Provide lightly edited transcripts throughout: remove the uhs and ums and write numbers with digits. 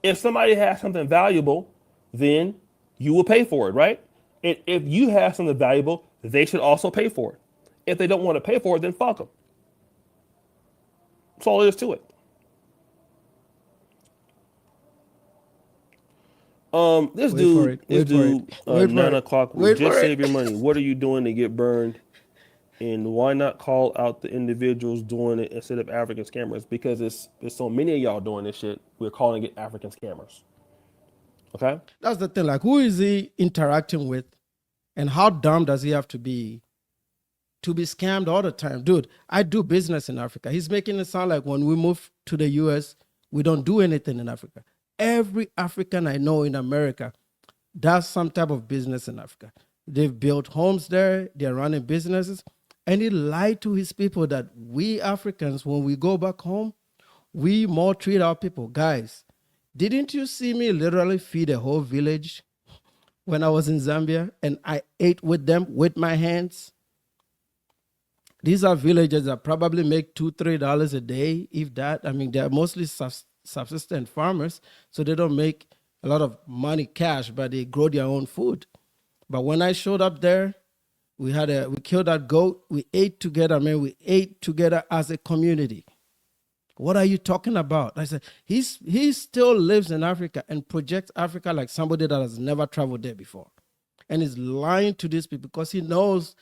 If somebody has something valuable, then you will pay for it, right? And if you have something valuable, they should also pay for it. If they don't want to pay for it, then fuck them. That's all there is to it. This Wait for dude, it. this Wait for it. dude, Wait for nine it. o'clock. Wait Just for save it. your money. What are you doing to get burned? And why not call out the individuals doing it instead of African scammers? Because there's so many of y'all doing this shit. We're calling it African scammers. Okay. That's the thing. Like, who is he interacting with, and how dumb does he have to be scammed all the time? Dude, I do business in Africa. He's making it sound like when we move to the US, we don't do anything in Africa. Every African I know in America does some type of business in Africa. They've built homes there, they're running businesses. And he lied to his people that we Africans, when we go back home, we maltreat our people. Guys, didn't you see me literally feed a whole village when I was in Zambia and I ate with them with my hands? These are villagers that probably make $2-3 a day, if that. I mean, they're mostly subsistent farmers, so they don't make a lot of money cash, but they grow their own food. But when I showed up there, we killed that goat. We ate together, man. We ate together as a community. What are you talking about? I said, he still lives in Africa and projects Africa like somebody that has never traveled there before. And is lying to these people because he knows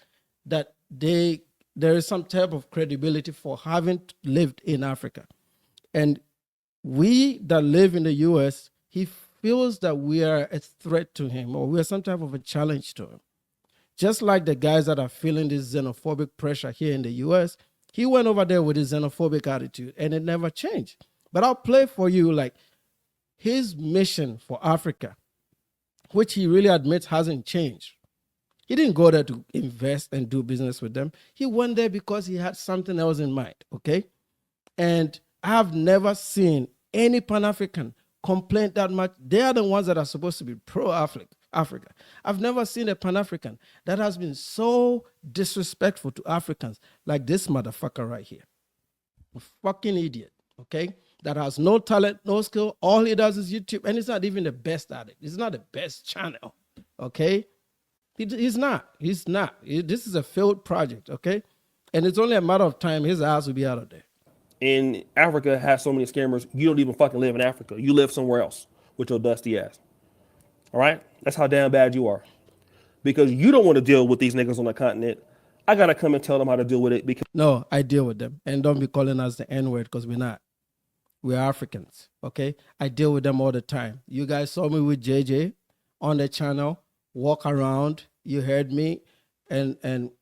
that there is some type of credibility for having lived in Africa. And we that live in the US, he feels that we are a threat to him or we are some type of a challenge to him. Just like the guys that are feeling this xenophobic pressure here in the US, he went over there with his xenophobic attitude and it never changed. But I'll play for you like his mission for Africa, which he really admits hasn't changed. He didn't go there to invest and do business with them. He went there because he had something else in mind, okay? And I've never seen any Pan-African complain that much. They are the ones that are supposed to be pro-Africa. I've never seen a Pan-African that has been so disrespectful to Africans like this motherfucker right here. A fucking idiot, okay? That has no talent, no skill. All he does is YouTube, and he's not even the best at it. It's not the best channel, okay? He's not. This is a failed project, okay? And it's only a matter of time his ass will be out of there. And Africa has so many scammers. You don't even fucking live in Africa. You live somewhere else with your dusty ass. All right? That's how damn bad you are. Because you don't want to deal with these niggas on the continent. I gotta come and tell them how to deal with it because No, I deal with them. And don't be calling us the N-word because we're not. We're Africans, okay? I deal with them all the time. You guys saw me with JJ on the channel, walk around. You heard me and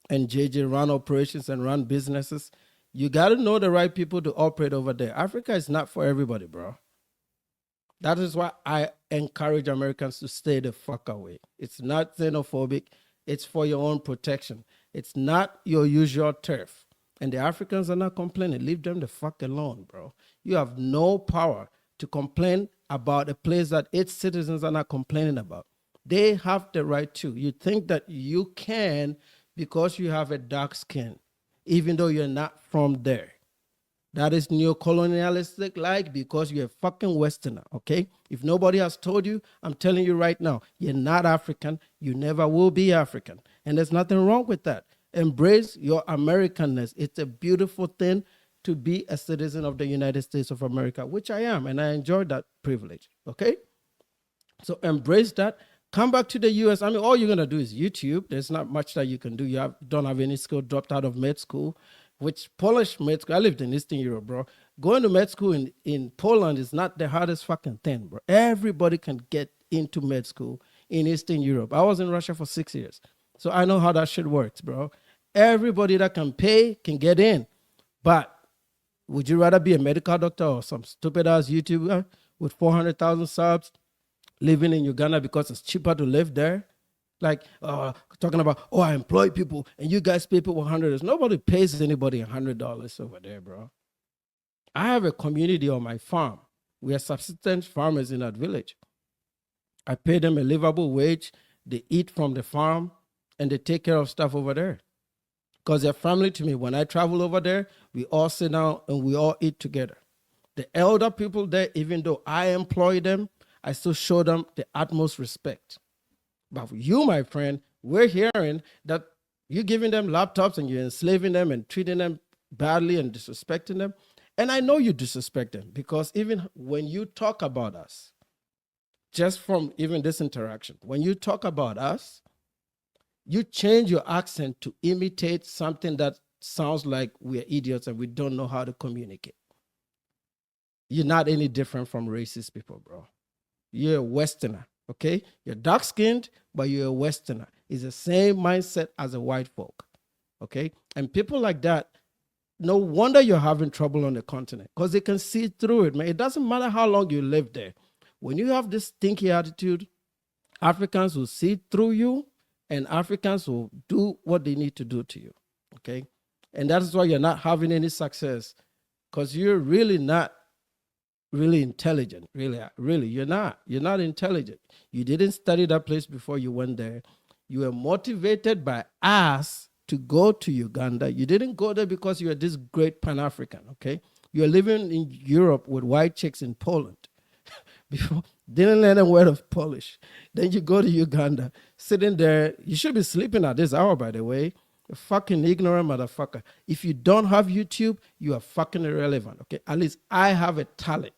JJ run operations and run businesses. You got to know the right people to operate over there. Africa is not for everybody, bro. That is why I encourage Americans to stay the fuck away. It's not xenophobic. It's for your own protection. It's not your usual turf. And the Africans are not complaining. Leave them the fuck alone, bro. You have no power to complain about a place that its citizens are not complaining about. They have the right to. You think that you can because you have a dark skin, even though you're not from there. That is neo-colonialistic like because you're a fucking Westerner, okay? If nobody has told you, I'm telling you right now, you're not African. You never will be African. And there's nothing wrong with that. Embrace your Americanness. It's a beautiful thing to be a citizen of the United States of America, which I am, and I enjoy that privilege, okay? So embrace that. Come back to the US. I mean, all you're going to do is YouTube. There's not much that you can do. Don't have any skill, dropped out of med school, which Polish med school. I lived in Eastern Europe, bro. Going to med school in Poland is not the hardest fucking thing, bro. Everybody can get into med school in Eastern Europe. I was in Russia for 6 years. So I know how that shit works, bro. Everybody that can pay can get in. But would you rather be a medical doctor or some stupid ass YouTuber with 400,000 subs living in Uganda because it's cheaper to live there? Like talking about, oh, I employ people and you guys pay people $100. Nobody pays anybody $100 over there, bro. I have a community on my farm. We are subsistence farmers in that village. I pay them a livable wage. They eat from the farm and they take care of stuff over there. Because they're family to me. When I travel over there, we all sit down and we all eat together. The elder people there, even though I employ them, I still show them the utmost respect. But for you, my friend, we're hearing that you're giving them laptops and you're enslaving them and treating them badly and disrespecting them. And I know you disrespect them because even when you talk about us, just from even this interaction, when you talk about us, you change your accent to imitate something that sounds like we're idiots and we don't know how to communicate. You're not any different from racist people, bro. You're a Westerner, okay? You're dark-skinned, but you're a Westerner. It's the same mindset as a white folk, okay? And people like that, no wonder you're having trouble on the continent because they can see through it, man. It doesn't matter how long you live there. When you have this stinky attitude, Africans will see through you and Africans will do what they need to do to you, okay? And that's why you're not having any success because you're really not really intelligent. Really, you're not intelligent. You didn't study that place before you went there. You were motivated by us to go to Uganda. You didn't go there because you were this great Pan-African, okay? You're living in Europe with white chicks in Poland. Before, didn't learn a word of Polish. Then you go to Uganda, sitting there. You should be sleeping at this hour, by the way. You fucking ignorant motherfucker. If you don't have YouTube, you are fucking irrelevant, okay? At least I have a talent.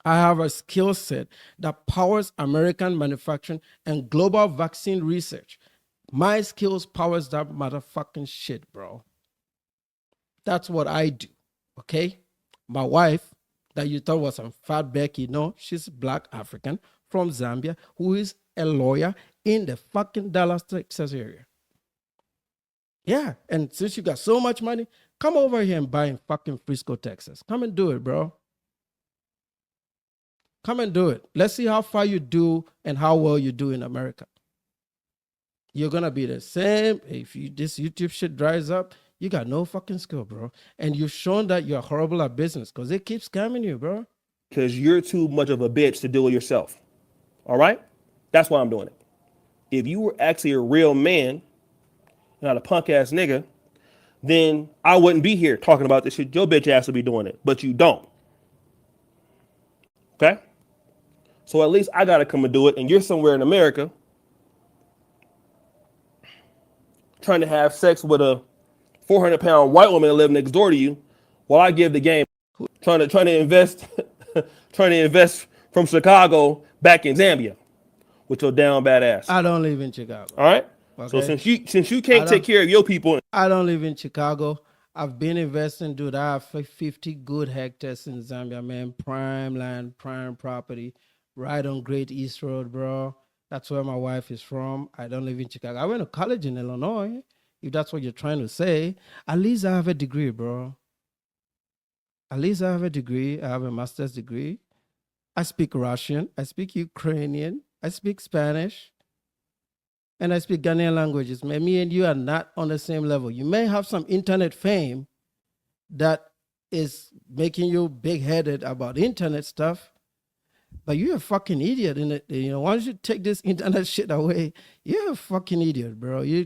I have a skill set that powers American manufacturing and global vaccine research. My skills powers that motherfucking shit, bro. That's what I do, okay? My wife, that you thought was some fat Becky, no, she's Black African from Zambia who is a lawyer in the fucking Dallas, Texas area. Yeah, and since you got so much money, come over here and buy in fucking Frisco, Texas. Come and do it, bro. Come and do it. Let's see how far you do and how well you do in America. You're gonna be the same. If this YouTube shit dries up, you got no fucking skill, bro. And you've shown that you're horrible at business because they keep scamming you, bro. Because you're too much of a bitch to do it yourself. All right? That's why I'm doing it. If you were actually a real man, not a punk ass nigga, then I wouldn't be here talking about this shit. Your bitch ass would be doing it, but you don't. Okay? So at least I gotta come and do it, and you're somewhere in America trying to have sex with a 400-pound white woman that live next door to you, while I give the game, trying to invest, trying to invest from Chicago back in Zambia with your down bad ass. I don't live in Chicago. All right. Okay. So since you can't take care of your people, I don't live in Chicago. I've been investing, dude. I have 50 good hectares in Zambia, man. Prime land, prime property, right on Great East Road, bro. That's where my wife is from. I don't live in Chicago. I went to college in Illinois. If that's what you're trying to say, at least I have a degree, bro. At least I have a degree. I have a master's degree. I speak Russian. I speak Ukrainian. I speak Spanish. And I speak Ghanaian languages. Me and you are not on the same level. You may have some internet fame that is making you big-headed about internet stuff, but you're a fucking idiot in it. You know, why don't you take this internet shit away? You're a fucking idiot, bro. You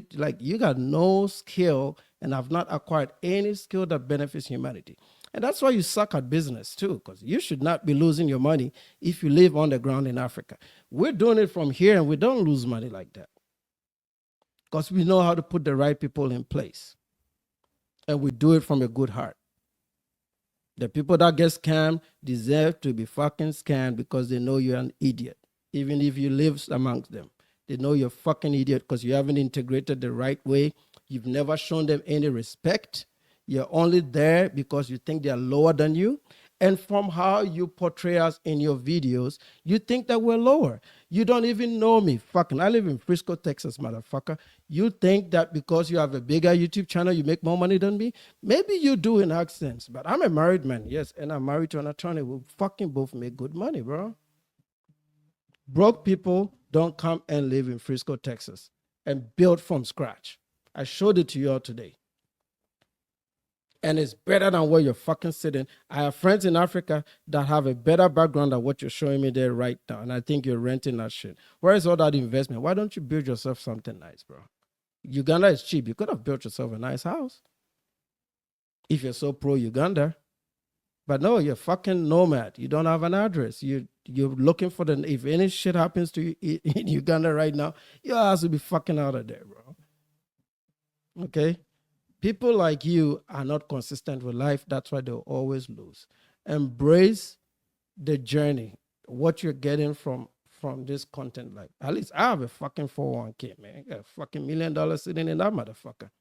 got no skill and have not acquired any skill that benefits humanity. And that's why you suck at business too, because you should not be losing your money if you live on the ground in Africa. We're doing it from here and we don't lose money like that because we know how to put the right people in place. And we do it from a good heart. The people that get scammed deserve to be fucking scammed because they know you're an idiot. Even if you live amongst them, they know you're a fucking idiot because you haven't integrated the right way. You've never shown them any respect. You're only there because you think they're lower than you. And from how you portray us in your videos, you think that we're lower. You don't even know me. Fucking, I live in Frisco, Texas, motherfucker. You think that because you have a bigger YouTube channel, you make more money than me? Maybe you do in accents, but I'm a married man, yes, and I'm married to an attorney. We fucking both make good money, bro. Broke people don't come and live in Frisco, Texas and build from scratch. I showed it to you all today. And it's better than where you're fucking sitting. I have friends in Africa that have a better background than what you're showing me there right now. And I think you're renting that shit. Where is all that investment? Why don't you build yourself something nice, bro? Uganda is cheap. You could have built yourself a nice house. If you're so pro-Uganda, But no, you're fucking nomad. You don't have an address. You're looking for the, if any shit happens to you in Uganda right now, your ass will be fucking out of there, bro. Okay? People like you are not consistent with life. That's why they'll always lose. Embrace the journey, what you're getting from this content. Like, at least I have a fucking 401k, man. I got a fucking $1 million sitting in that motherfucker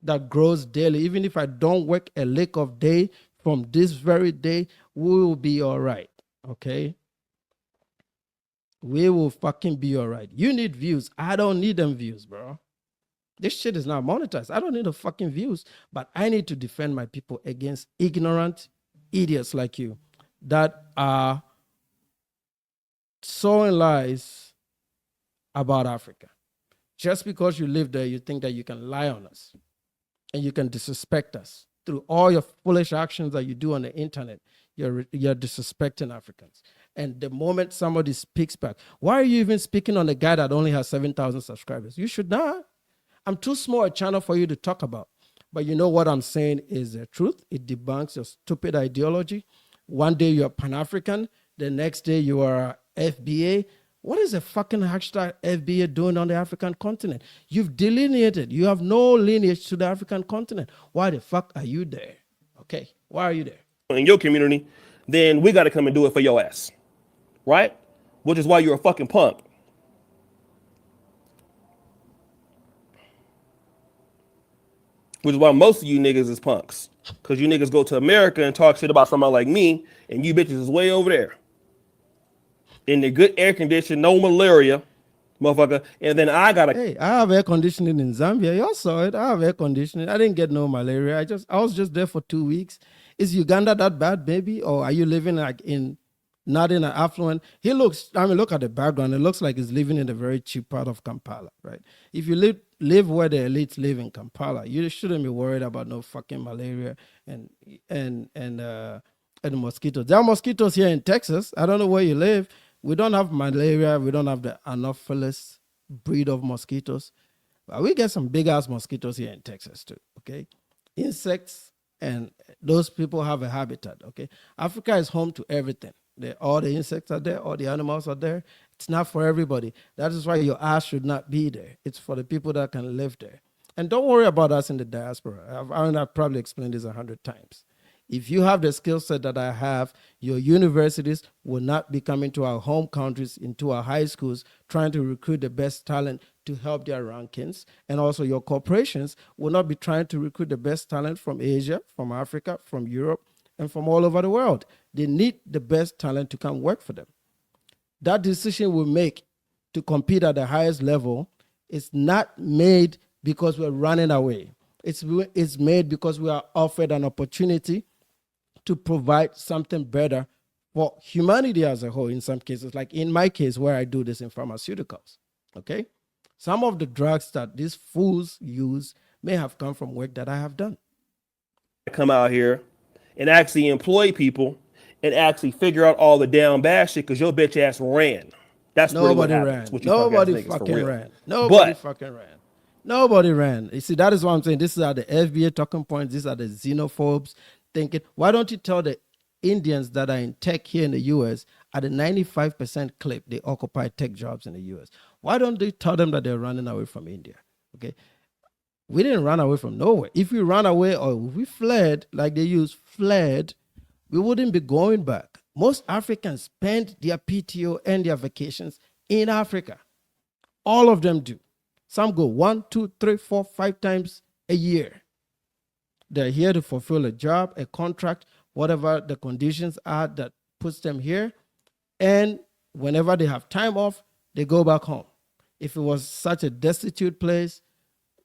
that grows daily. Even if I don't work a lick of day from this very day, we will be all right. Okay? We will fucking be all right. You need views. I don't need them views, bro. This shit is not monetized. I don't need the fucking views, but I need to defend my people against ignorant idiots like you that are sowing lies about Africa. Just because you live there, you think that you can lie on us and you can disrespect us through all your foolish actions that you do on the internet. You're disrespecting Africans. And the moment somebody speaks back, why are you even speaking on a guy that only has 7,000 subscribers? You should not. I'm too small a channel for you to talk about. But you know what I'm saying is the truth. It debunks your stupid ideology. One day you're Pan-African. The next day you are FBA. What is a fucking hashtag FBA doing on the African continent? You've delineated. You have no lineage to the African continent. Why the fuck are you there? Okay, why are you there? In your community, then we got to come and do it for your ass. Right? Which is why you're a fucking punk. Which is why most of you niggas is punks. Because you niggas go to America and talk shit about somebody like me, and you bitches is way over there. In the good air condition, no malaria, motherfucker. And then I gotta. Hey, I have air conditioning in Zambia. Y'all saw it. I have air conditioning. I didn't get no malaria. I was just there for 2 weeks. Is Uganda that bad, baby? Or are you living like not in an affluent? Look at the background. It looks like he's living in a very cheap part of Kampala, right? If you live where the elites live in Kampala, you shouldn't be worried about no fucking malaria and mosquitoes. There are mosquitoes here in Texas. I don't know where you live. We don't have malaria. We don't have the Anopheles breed of mosquitoes. But we get some big ass mosquitoes here in Texas too. Okay, insects, and those people have a habitat. Okay, Africa is home to everything. All the insects are there. All the animals are there. It's not for everybody. That is why your ass should not be there. It's for the people that can live there. And don't worry about us in the diaspora. I've probably explained this 100 times. If you have the skill set that I have, your universities will not be coming to our home countries, into our high schools, trying to recruit the best talent to help their rankings. And also your corporations will not be trying to recruit the best talent from Asia, from Africa, from Europe, and from all over the world. They need the best talent to come work for them. That decision we make to compete at the highest level is not made because we're running away. It's made because we are offered an opportunity to provide something better for humanity as a whole in some cases, like in my case where I do this in pharmaceuticals, okay? Some of the drugs that these fools use may have come from work that I have done. Come out here and actually employ people and actually figure out all the damn bad shit because your bitch ass ran. That's Nobody really what ran. happens. Nobody fucking ran. Nobody fucking ran. Nobody ran. You see, that is what I'm saying. This is the FBA talking points. These are the xenophobes thinking. Why don't you tell the Indians that are in tech here in the U.S. at a 95% clip, they occupy tech jobs in the U.S. Why don't they tell them that they're running away from India? Okay. We didn't run away from nowhere. If we ran away or if we fled, like they use fled, we wouldn't be going back. Most Africans spend their PTO and their vacations in Africa. All of them do. Some go 1, 2, 3, 4, 5 times a year. They're here to fulfill a job, a contract, whatever the conditions are that puts them here. And whenever they have time off, they go back home. If it was such a destitute place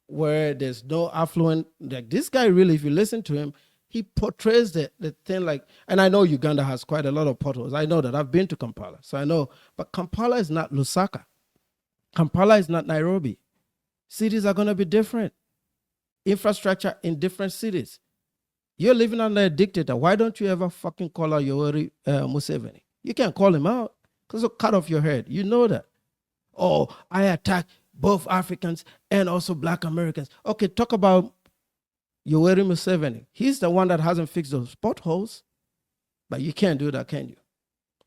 where there's no affluent, like this guy really, if you listen to him, he portrays the thing like, and I know Uganda has quite a lot of potholes. I know that. I've been to Kampala, so I know. But Kampala is not Lusaka. Kampala is not Nairobi. Cities are going to be different. Infrastructure in different cities. You're living under a dictator. Why don't you ever fucking call out Yoweri Museveni? You can't call him out because he'll cut off your head. You know that. Oh, I attack both Africans and also Black Americans. Okay, talk about Yoweri Museveni. He's the one that hasn't fixed those potholes. But you can't do that, can you?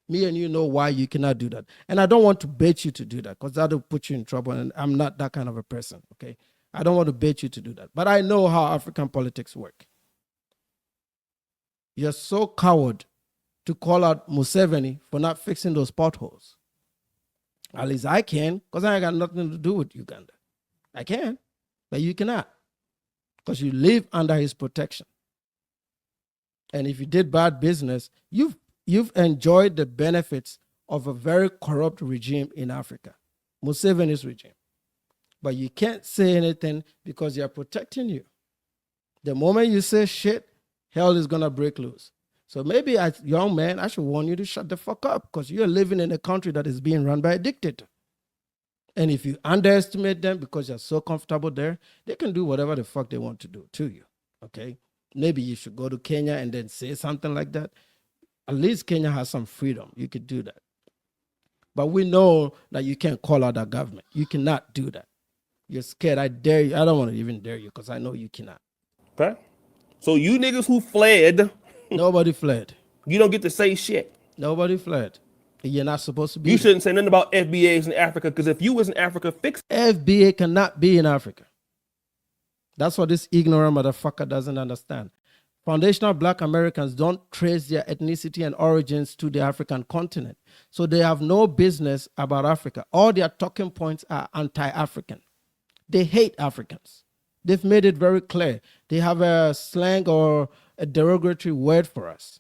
Me and you know why you cannot do that. And I don't want to bait you to do that because that'll put you in trouble. And I'm not that kind of a person, okay? I don't want to bait you to do that. But I know how African politics work. You're so coward to call out Museveni for not fixing those potholes. At least I can, because I ain't got nothing to do with Uganda. I can, but you cannot, because you live under his protection. And if you did bad business, you've enjoyed the benefits of a very corrupt regime in Africa, Museveni's regime. But you can't say anything because they are protecting you. The moment you say shit, hell is going to break loose. So maybe as a young man, I should warn you to shut the fuck up because you're living in a country that is being run by a dictator. And if you underestimate them because you're so comfortable there, they can do whatever the fuck they want to do to you, okay? Maybe you should go to Kenya and then say something like that. At least Kenya has some freedom. You could do that. But we know that you can't call out that government. You cannot do that. You're scared. I dare you. I don't want to even dare you because I know you cannot. Okay? So you niggas who fled, Nobody fled. you don't get to say shit. Nobody fled. You're not supposed to be You there. shouldn't say nothing about FBAs in Africa because if you was in Africa, fix FBA cannot be in Africa. That's what this ignorant motherfucker doesn't understand. Foundational Black Americans don't trace their ethnicity and origins to the African continent. So they have no business about Africa. All their talking points are anti-African. They hate Africans. They've made it very clear. They have a slang or a derogatory word for us.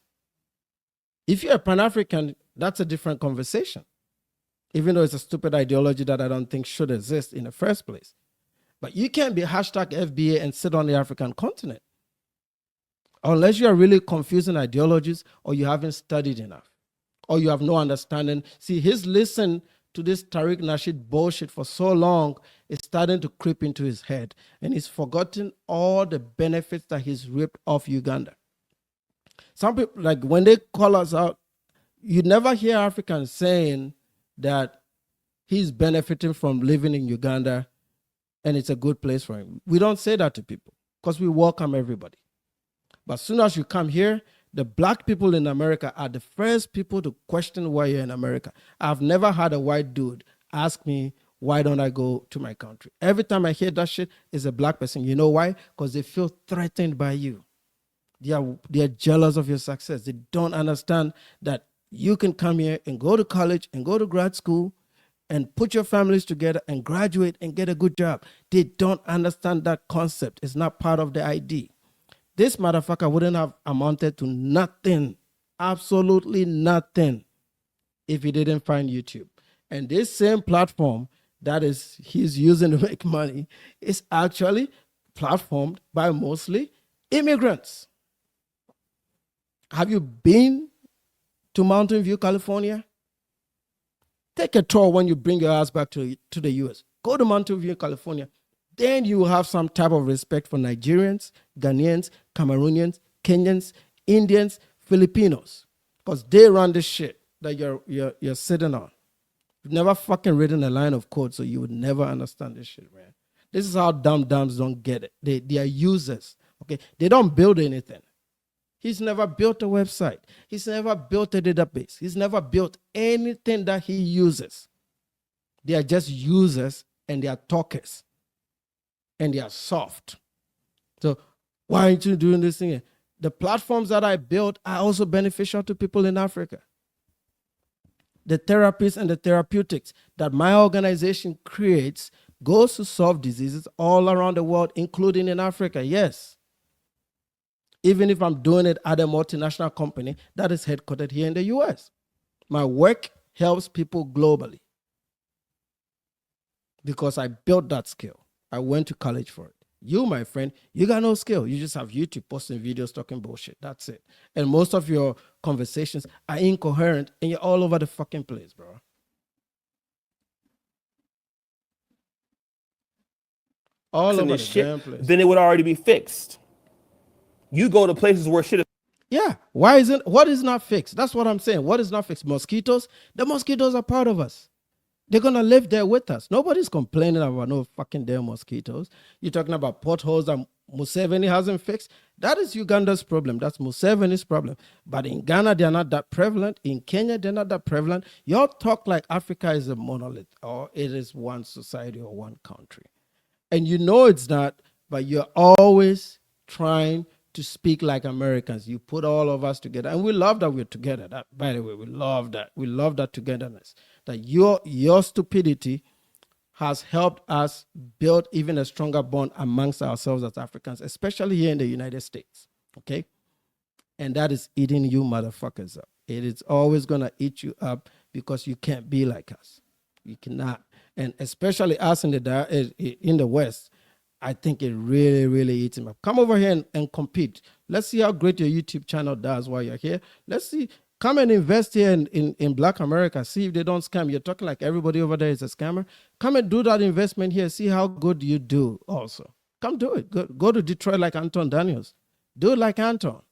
If you're a Pan-African, that's a different conversation. Even though it's a stupid ideology that I don't think should exist in the first place. But you can't be hashtag FBA and sit on the African continent. Unless you are really confusing ideologies or you haven't studied enough or you have no understanding. See, his listen to this Tariq Nasheed bullshit for so long is starting to creep into his head and he's forgotten all the benefits that he's ripped off Uganda. Some people, like when they call us out, you never hear Africans saying that he's benefiting from living in Uganda and it's a good place for him. We don't say that to people because we welcome everybody. But as soon as you come here, the Black people in America are the first people to question why you're in America. I've never had a white dude ask me, why don't I go to my country? Every time I hear that shit, it's a Black person. You know why? Because they feel threatened by you. They are jealous of your success. They don't understand that you can come here and go to college and go to grad school and put your families together and graduate and get a good job. They don't understand that concept. It's not part of the ID. This motherfucker wouldn't have amounted to nothing, absolutely nothing, if he didn't find YouTube. And this same platform that he's using to make money is actually platformed by mostly immigrants. Have you been to Mountain View, California? Take a tour when you bring your ass back to the US. Go to Mountain View, California. Then you will have some type of respect for Nigerians, Ghanaians, Cameroonians, Kenyans, Indians, Filipinos. Because they run the shit that you're sitting on. You've never fucking written a line of code, so you would never understand this shit, man. This is how dumb-dumbs don't get it. They are users, okay? They don't build anything. He's never built a website. He's never built a database. He's never built anything that he uses. They are just users and they are talkers. And they are soft. So why aren't you doing this thing? The platforms that I built are also beneficial to people in Africa. The therapies and the therapeutics that my organization creates goes to solve diseases all around the world, including in Africa, yes. Even if I'm doing it at a multinational company that is headquartered here in the US. My work helps people globally because I built that skill. I went to college for it. You, my friend, you got no skill. You just have YouTube posting videos talking bullshit. That's it. And most of your conversations are incoherent and you're all over the fucking place, bro. All over the damn place. Then it would already be fixed. You go to places where shit is. Yeah. What is not fixed? That's what I'm saying. What is not fixed? Mosquitoes? The mosquitoes are part of us. They're going to live there with us. Nobody's complaining about no fucking damn mosquitoes. You're talking about potholes that Museveni hasn't fixed. That is Uganda's problem. That's Museveni's problem. But in Ghana, they're not that prevalent. In Kenya, they're not that prevalent. Y'all talk like Africa is a monolith or it is one society or one country. And you know it's not, but you're always trying to speak like Americans. You put all of us together. And we love that we're together. That, by the way, we love that. We love that togetherness. That your stupidity has helped us build even a stronger bond amongst ourselves as Africans, especially here in the United States, okay? And that is eating you motherfuckers up. It is always going to eat you up because you can't be like us. You cannot. And especially us in the West, I think it really, really eats him up. Come over here and compete. Let's see how great your YouTube channel does while you're here. Let's see. Come and invest here in Black America. See if they don't scam. You're talking like everybody over there is a scammer. Come and do that investment here. See how good you do also. Come do it. Go to Detroit like Anton Daniels. Do it like Anton.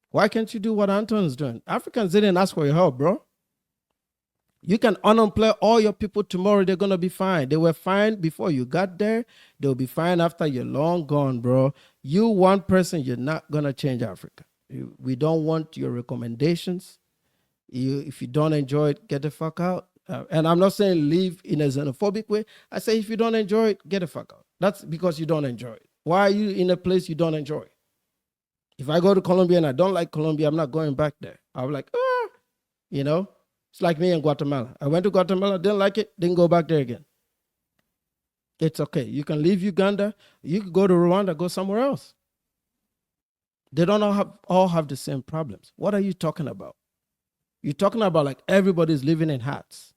Why can't you do what Anton is doing? Africans didn't ask for your help, bro. You can unemploy all your people tomorrow. They're going to be fine. They were fine before you got there. They'll be fine after you're long gone, bro. You one person, you're not going to change Africa. We don't want your recommendations. If you don't enjoy it, get the fuck out. And I'm not saying leave in a xenophobic way. I say if you don't enjoy it, get the fuck out. That's because you don't enjoy it. Why are you in a place you don't enjoy? If I go to Colombia and I don't like Colombia, I'm not going back there. I'm like, you know, it's like me in Guatemala. I went to Guatemala, didn't like it, didn't go back there again. It's okay. You can leave Uganda. You can go to Rwanda, go somewhere else. They don't all have the same problems. What are you talking about? You're talking about like everybody's living in hats.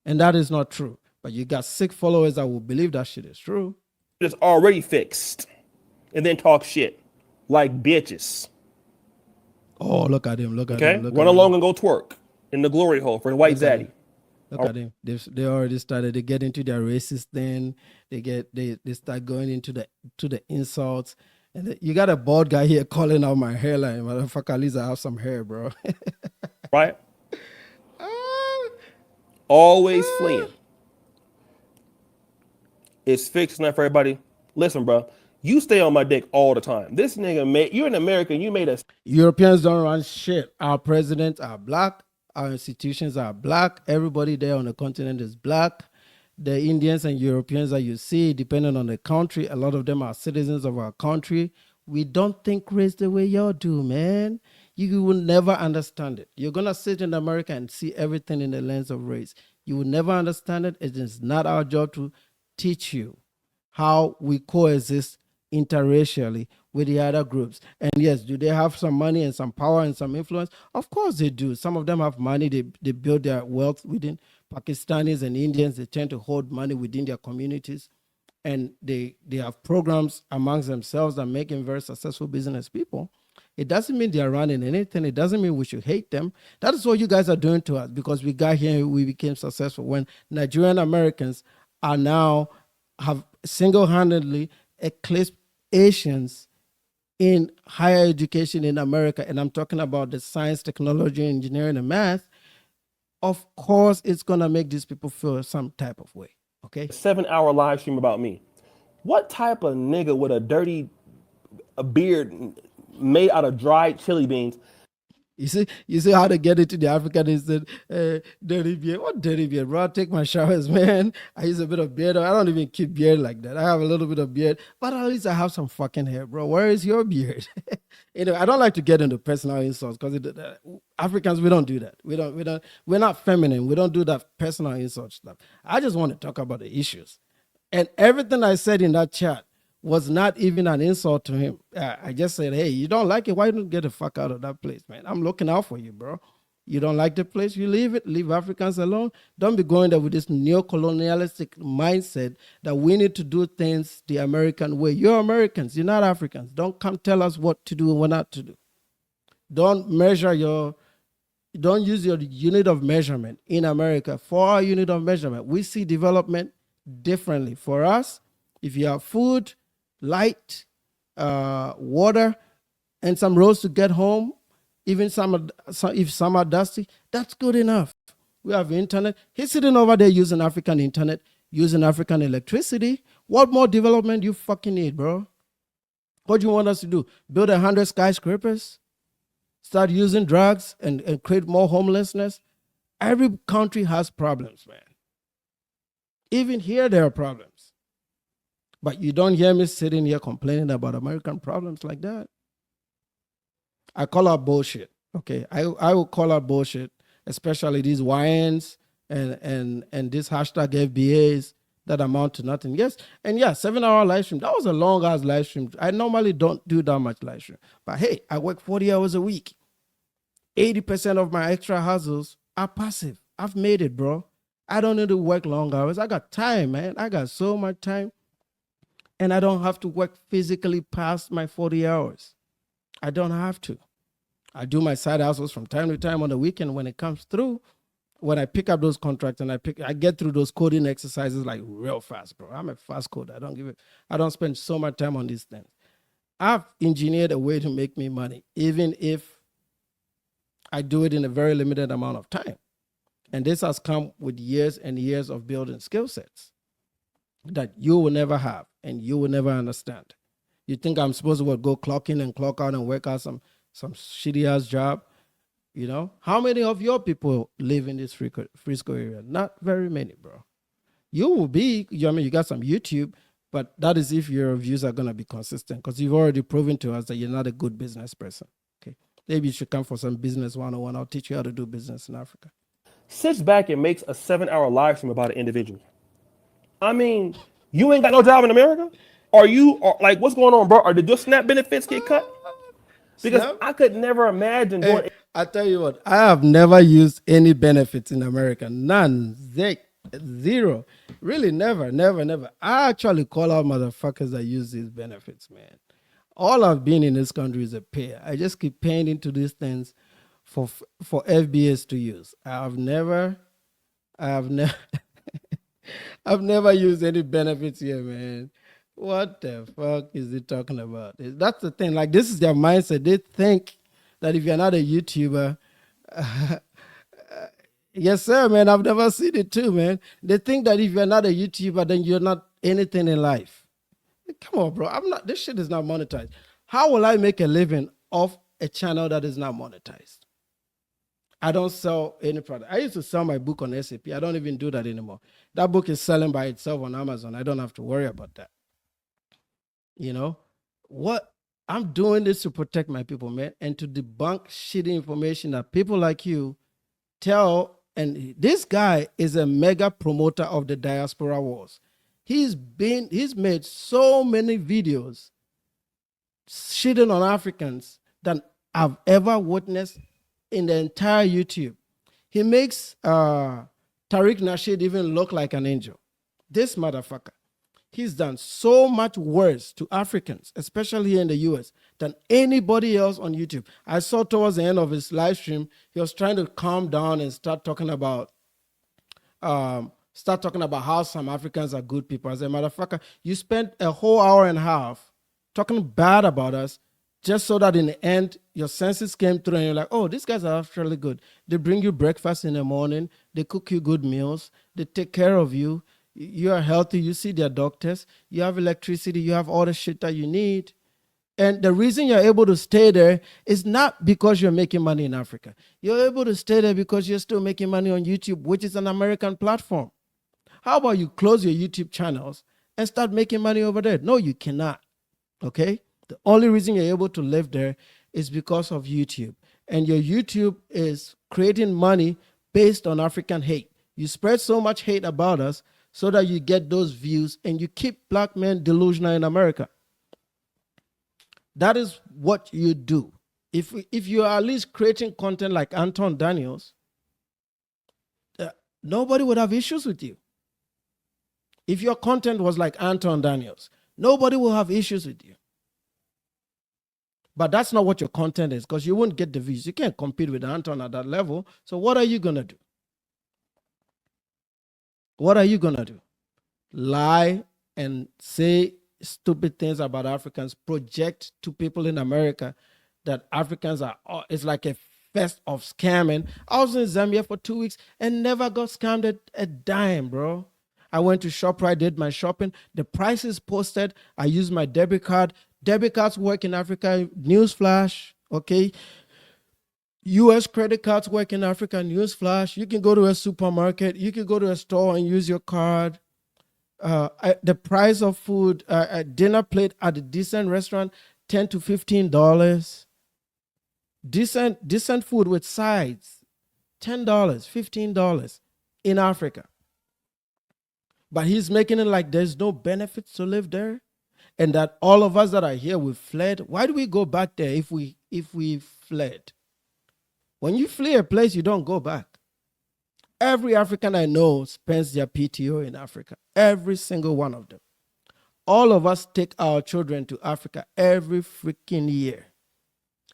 And that is not true. But you got sick followers that will believe that shit is true. It's already fixed. And then talk shit. Like bitches. Oh, look at him. Look at him. Look Run at along him. and go twerk in the glory hole for the white zaddy. Look at him. They already started. They get into their racist thing. They start going into the insults. And you got a bald guy here calling out my hairline. Motherfucker, at least I have some hair, bro. Right? Always fleeing. It's fixed enough for everybody. Listen, bro. You stay on my dick all the time. This nigga you're an American. You made us. Europeans don't run shit. Our presidents are black. Our institutions are black. Everybody there on the continent is black. The Indians and Europeans that you see, depending on the country, a lot of them are citizens of our country. We don't think race the way y'all do, man. You will never understand it. You're going to sit in America and see everything in the lens of race. You will never understand it. It is not our job to teach you how we coexist interracially with the other groups. And yes, do they have some money and some power and some influence? Of course they do. Some of them have money. They build their wealth within. Pakistanis and Indians, they tend to hold money within their communities. And they have programs amongst themselves that make them very successful business people. It doesn't mean they're running anything. It doesn't mean we should hate them. That is what you guys are doing to us because we got here and we became successful. When Nigerian Americans are now have single-handedly eclipsed Asians in higher education in America, and I'm talking about the science, technology, engineering, and math, of course it's going to make these people feel some type of way, okay? 7-hour live stream about me. What type of nigga with a beard made out of dried chili beans? You see how to get into the African is that dirty beard. What dirty beard, bro? I take my showers, man. I use a bit of beard. I don't even keep beard like that. I have a little bit of beard, but at least I have some fucking hair, bro. Where is your beard? I don't like to get into personal insults because Africans, we don't do that. We're not feminine. We don't do that personal insult stuff. I just want to talk about the issues. And everything I said in that chat was not even an insult to him. I just said, hey, you don't like it? Why don't you get the fuck out of that place, man? I'm looking out for you, bro. You don't like the place? You leave it. Leave Africans alone. Don't be going there with this neo-colonialistic mindset that we need to do things the American way. You're Americans. You're not Africans. Don't come tell us what to do and what not to do. Don't use your unit of measurement in America. For our unit of measurement, we see development differently. For us, if you have food, light, water, and some roads to get home, even if some are dusty, that's good enough. We have internet. He's sitting over there using African internet, using African electricity. What more development you fucking need, bro? What do you want us to do? Build 100 skyscrapers? Start using drugs and create more homelessness? Every country has problems, man. Even here, there are problems. But you don't hear me sitting here complaining about American problems like that. I call out bullshit. Okay, I will call out bullshit, especially these YNs and this hashtag FBAs that amount to nothing. Yes, and yeah, 7-hour live stream. That was a long ass live stream. I normally don't do that much live stream, but hey, I work 40 hours a week. 80% of my extra hustles are passive. I've made it, bro. I don't need to work long hours. I got time, man. I got so much time, and I don't have to work physically past my 40 hours. I don't have to. I do my side hustles from time to time on the weekend when it comes through. When I pick up those contracts and I get through those coding exercises like real fast, bro. I'm a fast coder. I don't spend so much time on these things. I've engineered a way to make me money, even if I do it in a very limited amount of time. And this has come with years and years of building skill sets that you will never have and you will never understand. You think I'm supposed to go clock in and clock out and work out some shitty ass job? You know, how many of your people live in this Frisco area? Not very many, bro. You will be, I mean, you got some YouTube, but that is if your views are going to be consistent, because you've already proven to us that you're not a good business person. Okay, maybe you should come for some business 101. I'll teach you how to do business in Africa. Sits back and makes a 7-hour live stream about an individual. I mean, you ain't got no job in America? Like, what's going on, bro? Or did your SNAP benefits get cut? Because Snap? I could never imagine doing Hey, I tell you what, I have never used any benefits in America. None. Zero. Really, never. I actually call out motherfuckers that use these benefits, man. All I've been in this country is a payer. I just keep paying into these things for FBS to use. I've never I've never used any benefits here, man. What the fuck is he talking about? That's the thing. Like, this is their mindset. They think that if you're not a YouTuber, yes, sir, man. I've never seen it too, man. They think that if you're not a YouTuber, then you're not anything in life. Come on, bro. This shit is not monetized. How will I make a living off a channel that is not monetized? I don't sell any product. I used to sell my book on SAP. I don't even do that anymore. That book is selling by itself on Amazon. I don't have to worry about that. You know what? I'm doing this to protect my people, man, and to debunk shitty information that people like you tell. And this guy is a mega promoter of the diaspora wars. He's made so many videos shitting on Africans that I've ever witnessed in the entire YouTube. He makes Tariq Nasheed even look like an angel. This motherfucker. He's done so much worse to Africans, especially here in the US, than anybody else on YouTube. I saw towards the end of his live stream, he was trying to calm down and start talking about how some Africans are good people. I said, motherfucker, you spent a whole hour and a half talking bad about us just so that in the end, your senses came through and you're like, oh, these guys are actually good. They bring you breakfast in the morning. They cook you good meals. They take care of you. You are healthy. You see their doctors. You have electricity. You have all the shit that you need. And the reason you're able to stay there is not because you're making money in Africa. You're able to stay there because you're still making money on YouTube, which is an American platform. How about you close your YouTube channels and start making money over there? No, you cannot. Okay? The only reason you're able to live there is because of YouTube. And your YouTube is creating money based on African hate. You spread so much hate about us so that you get those views and you keep black men delusional in America. That is what you do. If you are at least creating content like Anton Daniels, nobody would have issues with you. If your content was like Anton Daniels, nobody will have issues with you. But that's not what your content is, because you won't get the views. You can't compete with Anton at that level. So what are you going to do? What are you going to do? Lie and say stupid things about Africans, project to people in America that Africans are, it's like a fest of scamming. I was in Zambia for 2 weeks and never got scammed a dime, bro. I went to ShopRite, did my shopping. The prices posted. I used my debit card. Debit cards work in Africa. Newsflash, okay? U.S. credit cards work in Africa. Newsflash. You can go to a supermarket. You can go to a store and use your card. The price of food, a dinner plate at a decent restaurant, $10 to $15. Decent food with sides, $10, $15 in Africa. But he's making it like there's no benefits to live there, and that all of us that are here, we fled. Why do we go back there if we fled? When you flee a place, you don't go back. Every African I know spends their PTO in Africa. Every single one of them. All of us take our children to Africa every freaking year.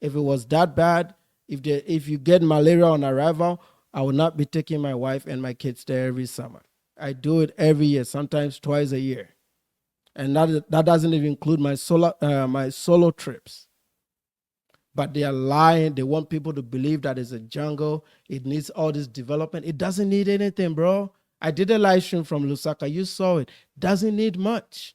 If it was that bad, if you get malaria on arrival, I will not be taking my wife and my kids there every summer. I do it every year, sometimes twice a year. And that doesn't even include my solo trips. But they are lying. They want people to believe that it's a jungle. It needs all this development. It doesn't need anything, bro. I did a live stream from Lusaka. You saw it. Doesn't need much.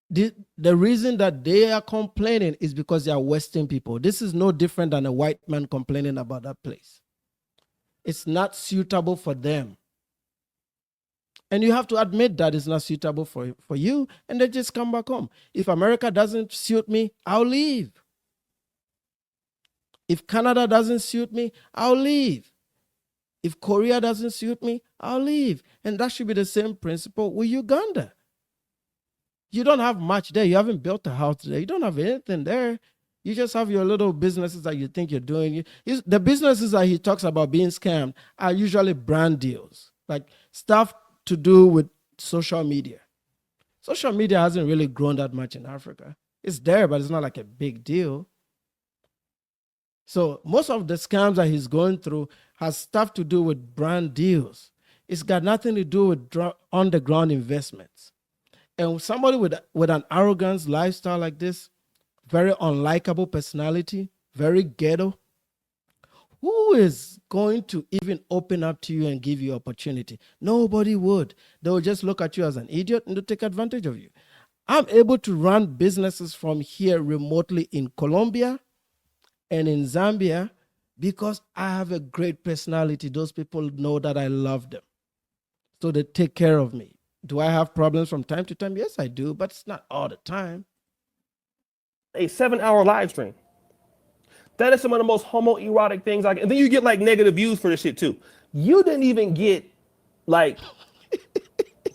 The reason that they are complaining is because they are Western people. This is no different than a white man complaining about that place. It's not suitable for them. And you have to admit that it's not suitable for you, and then just come back home. If America doesn't suit me, I'll leave. If Canada doesn't suit me, I'll leave. If Korea doesn't suit me, I'll leave. And that should be the same principle with Uganda. You don't have much there. You haven't built a house there. You don't have anything there. You just have your little businesses that you think you're doing. The businesses that he talks about being scammed are usually brand deals, like stuff to do with social media. Social media hasn't really grown that much in Africa. It's there, but it's not like a big deal. So most of the scams that he's going through has stuff to do with brand deals. It's got nothing to do with on-the-ground investments. And somebody with an arrogance lifestyle like this, very unlikable personality, very ghetto, who is going to even open up to you and give you opportunity? Nobody would. They will just look at you as an idiot and they'll take advantage of you. I'm able to run businesses from here remotely in Colombia and in Zambia because I have a great personality. Those people know that I love them. So they take care of me. Do I have problems from time to time? Yes, I do, but it's not all the time. A 7-hour live stream. That is some of the most homoerotic things and then you get like negative views for this shit too. You didn't even get like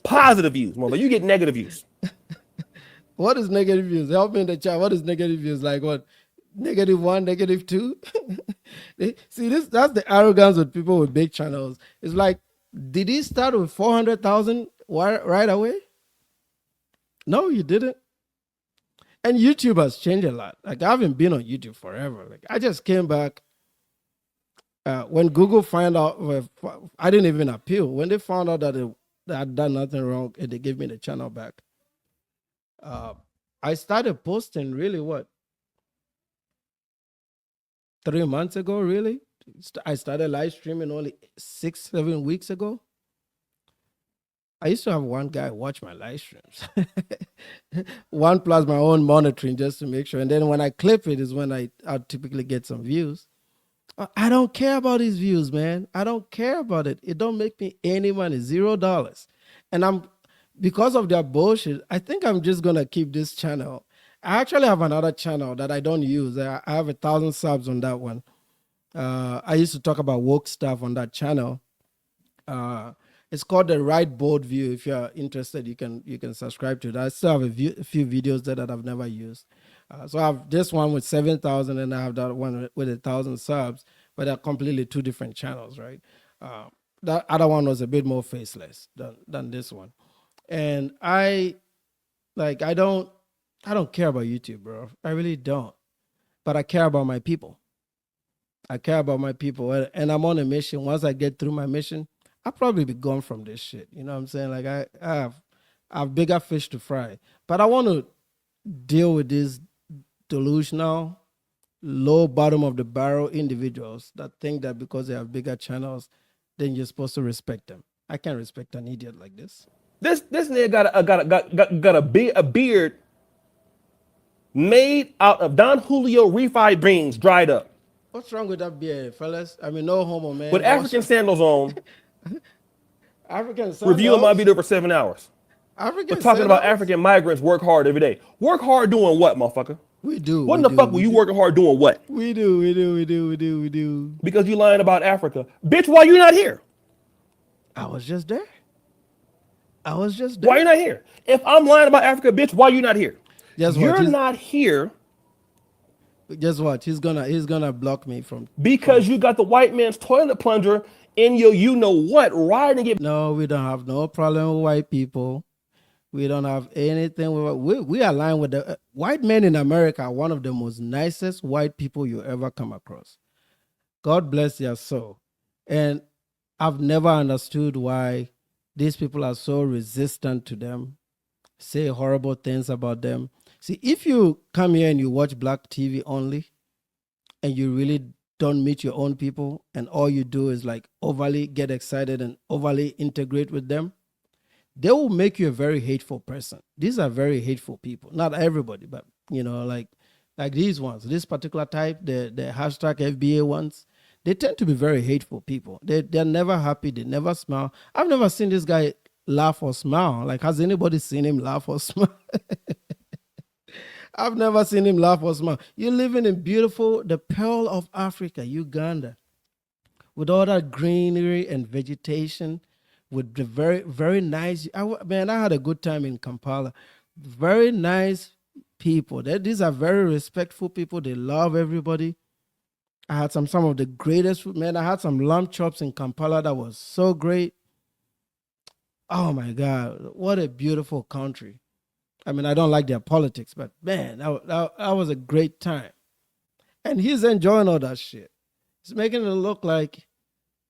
positive views, mother. You get negative views. What is negative views? Help me in the chat. What is negative views? Like what? -1, -2? See, that's the arrogance with people with big channels. It's like, did he start with 400,000 right away? No, you didn't. And YouTube has changed a lot. Like, I haven't been on YouTube forever. Like, I just came back when Google found out. I didn't even appeal. When they found out that I had done nothing wrong, and they gave me the channel back. I started posting really 3 months ago, really. I started live streaming only 6-7 weeks ago. I used to have one guy watch my live streams. One plus my own monitoring just to make sure. And then when I clip it is when I typically get some views. I don't care about these views, man. I don't care about it. It don't make me any money, $0. And because of their bullshit, I think I'm just going to keep this channel. I actually have another channel that I don't use. I have 1,000 subs on that one. I used to talk about woke stuff on that channel. It's called the Right Board View. If you're interested, you can subscribe to that. I still have a few videos there that I've never used. So I have this one with 7,000 and I have that one with 1,000 subs, but they're completely two different channels, right? That other one was a bit more faceless than this one. And I don't care about YouTube, bro. I really don't. But I care about my people. I care about my people. And I'm on a mission. Once I get through my mission, I'll probably be gone from this shit. You know what I'm saying? Like I have bigger fish to fry. But I want to deal with these delusional, low bottom of the barrel individuals that think that because they have bigger channels, then you're supposed to respect them. I can't respect an idiot like this. This nigga got a beard made out of Don Julio refried beans dried up What's wrong with that beer, fellas? I mean, no homo, man. with African sandals on, African reviewing my sandals. video for 7 hours. African We're talking about sandals? African migrants work hard every day. Work hard doing what, motherfucker? We do. What in we the do, fuck were we you do. working hard doing what? We do. Because you lying about Africa. Bitch, why you not here? I was just there. Why you not here? If I'm lying about Africa, bitch, why you not here? Guess what? You're not here Guess what? He's gonna block me from. because you got the white man's toilet plunger in your you know what riding it. No, we don't have no problem with white people. We don't have anything with. We align with the white men in America. Are one of the most nicest white people you ever come across. God bless their soul. And I've never understood why these people are so resistant to them, say horrible things about them. See, if you come here and you watch black TV only, and you really don't meet your own people, and all you do is like overly get excited and overly integrate with them, they will make you a very hateful person. These are very hateful people. Not everybody, but like these ones, this particular type, the hashtag FBA ones, they tend to be very hateful people. They're never happy. They never smile. I've never seen this guy laugh or smile. Like, has anybody seen him laugh or smile? I've never seen him laugh or smile. You're living in beautiful, the pearl of Africa, Uganda, with all that greenery and vegetation, with the very, very nice. I had a good time in Kampala. Very nice people. These are very respectful people. They love everybody. I had some of the greatest food. Man, I had some lamb chops in Kampala that was so great. Oh my God, what a beautiful country. I mean, I don't like their politics, but man, that was a great time. And he's enjoying all that shit. It's making it look like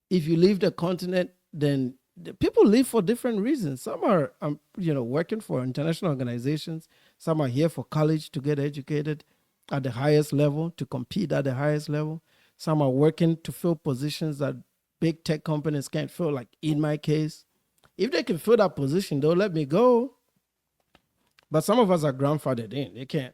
if you leave the continent, then the people leave for different reasons. Some are, working for international organizations. Some are here for college to get educated at the highest level, to compete at the highest level. Some are working to fill positions that big tech companies can't fill, like in my case. If they can fill that position, they'll let me go. But some of us are grandfathered in. They can't,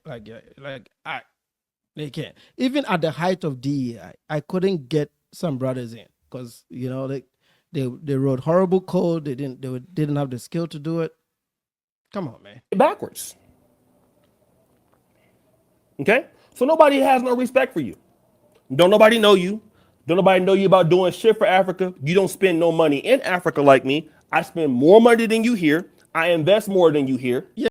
they can't. Even at the height of DEI, I couldn't get some brothers in because, they wrote horrible code. They didn't have the skill to do it. Come on, man. Backwards. Okay? So nobody has no respect for you. Don't nobody know you. Don't nobody know you about doing shit for Africa. You don't spend no money in Africa like me. I spend more money than you here. I invest more than you here. Yeah.